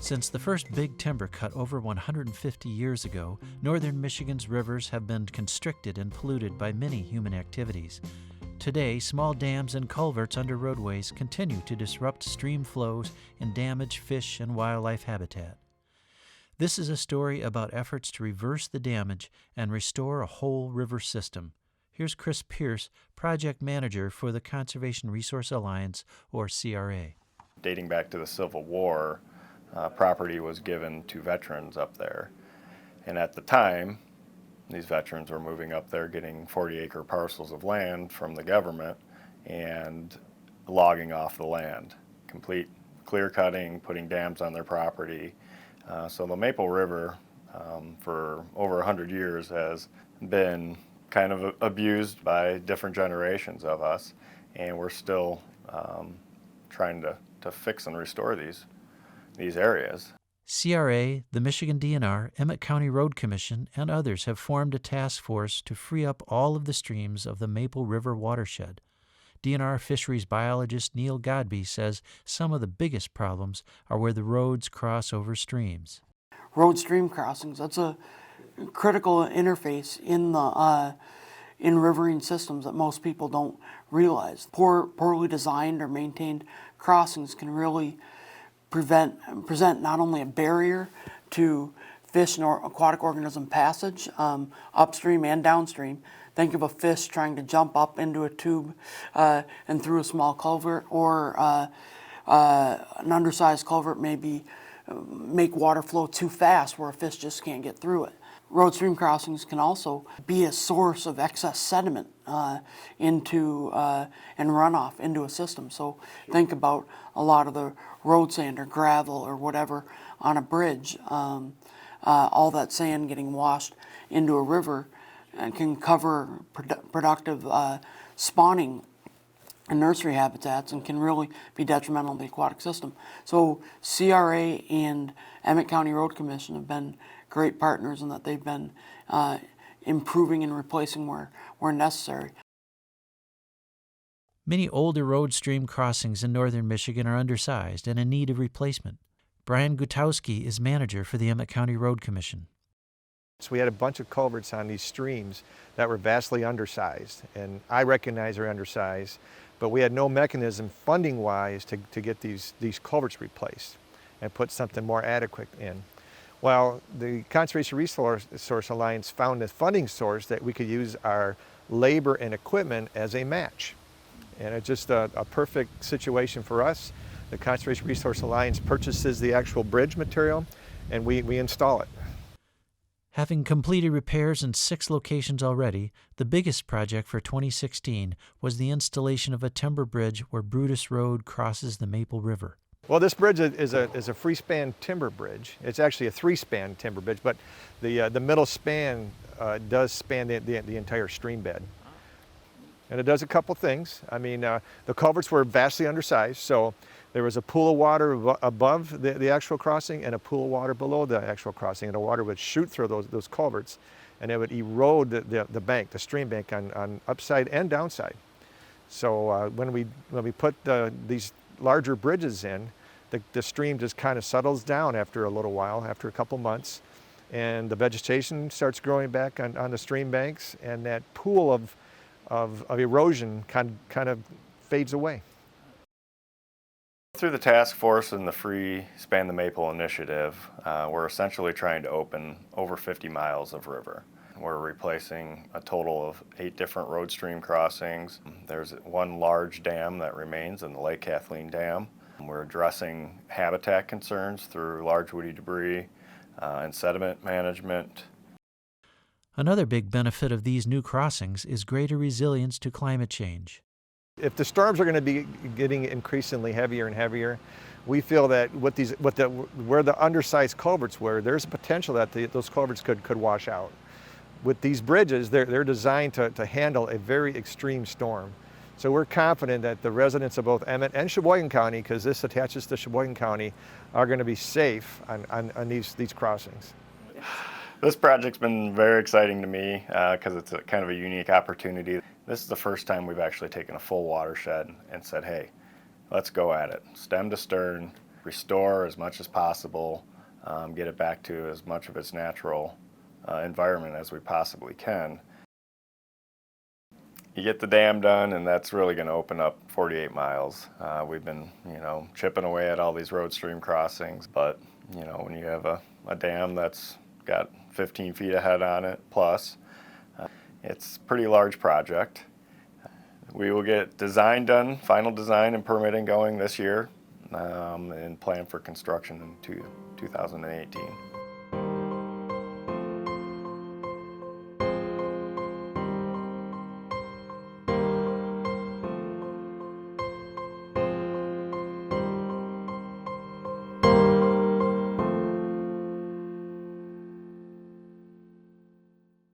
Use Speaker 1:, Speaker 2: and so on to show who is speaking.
Speaker 1: Since the first big timber cut over 150 years ago, northern Michigan's rivers have been constricted and polluted by many human activities. Today, small dams and culverts under roadways continue to disrupt stream flows and damage fish and wildlife habitat. This is a story about efforts to reverse the damage and restore a whole river system. Here's Chris Pierce, project manager for the Conservation Resource Alliance, or CRA.
Speaker 2: Dating back to the Civil War, property was given to veterans up there. And at the time, these veterans were moving up there, getting 40-acre parcels of land from the government and logging off the land. Complete clear cutting, putting dams on their property. So the Maple River, for over 100 years, has been kind of abused by different generations of us, and we're still trying to fix and restore these areas.
Speaker 1: CRA, the Michigan DNR, Emmet County Road Commission, and others have formed a task force to free up all of the streams of the Maple River Watershed. DNR fisheries biologist Neal Godby says some of the biggest problems are where the roads cross over streams.
Speaker 3: Road stream crossings, that's a critical interface in the in riverine systems that most people don't realize. Poorly designed or maintained crossings can really present not only a barrier to fish and aquatic organism passage upstream and downstream. Think of a fish trying to jump up into a tube and through a small culvert, or an undersized culvert maybe make water flow too fast where a fish just can't get through it. Road stream crossings can also be a source of excess sediment into and runoff into a system. So think about a lot of the road sand or gravel or whatever on a bridge. All that sand getting washed into a river and can cover productive spawning and nursery habitats and can really be detrimental to the aquatic system. So CRA and Emmet County Road Commission have been great partners in that they've been improving and replacing where necessary.
Speaker 1: Many older road stream crossings in northern Michigan are undersized and in need of replacement. Brian Gutowski is manager for the Emmet County Road Commission.
Speaker 4: So we had a bunch of culverts on these streams that were vastly undersized, and I recognize they're undersized, but we had no mechanism funding-wise to get these culverts replaced and put something more adequate in. Well, the Conservation Resource Alliance found a funding source that we could use our labor and equipment as a match. And it's just a perfect situation for us. The Conservation Resource Alliance purchases the actual bridge material and we install it.
Speaker 1: Having completed repairs in 6 locations already, the biggest project for 2016 was the installation of a timber bridge where Brutus Road crosses the Maple River.
Speaker 4: Well, this bridge is a free-span timber bridge. It's actually a 3-span timber bridge, but the middle span does span the entire stream bed. And it does a couple things. I mean, the culverts were vastly undersized, so there was a pool of water above the actual crossing and a pool of water below the actual crossing, and the water would shoot through those culverts, and it would erode the bank, the stream bank, on upside and downside. So when we put these larger bridges in, the stream just kind of settles down after a little while, after a couple months, and the vegetation starts growing back on the stream banks, and that pool of erosion kind of fades away.
Speaker 2: Through the task force and the Free Span the Maple initiative, we're essentially trying to open over 50 miles of river. We're replacing a total of 8 different road stream crossings. There's one large dam that remains in the Lake Kathleen Dam. We're addressing habitat concerns through large woody debris and sediment management.
Speaker 1: Another big benefit of these new crossings is greater resilience to climate change.
Speaker 4: If the storms are going to be getting increasingly heavier and heavier, we feel that where the undersized culverts were, there's a potential that those culverts could wash out. With these bridges, they're designed to handle a very extreme storm. So we're confident that the residents of both Emmet and Sheboygan County, because this attaches to Sheboygan County, are going to be safe on these crossings.
Speaker 2: This project's been very exciting to me because it's a kind of a unique opportunity. This is the first time we've actually taken a full watershed and said, hey, let's go at it. Stem to stern, restore as much as possible, get it back to as much of its natural environment as we possibly can. You get the dam done, and that's really going to open up 48 miles. We've been, chipping away at all these road stream crossings, but, when you have a dam that's got 15 feet of head on it plus, it's a pretty large project. We will get design done, final design and permitting going this year, and plan for construction in 2018.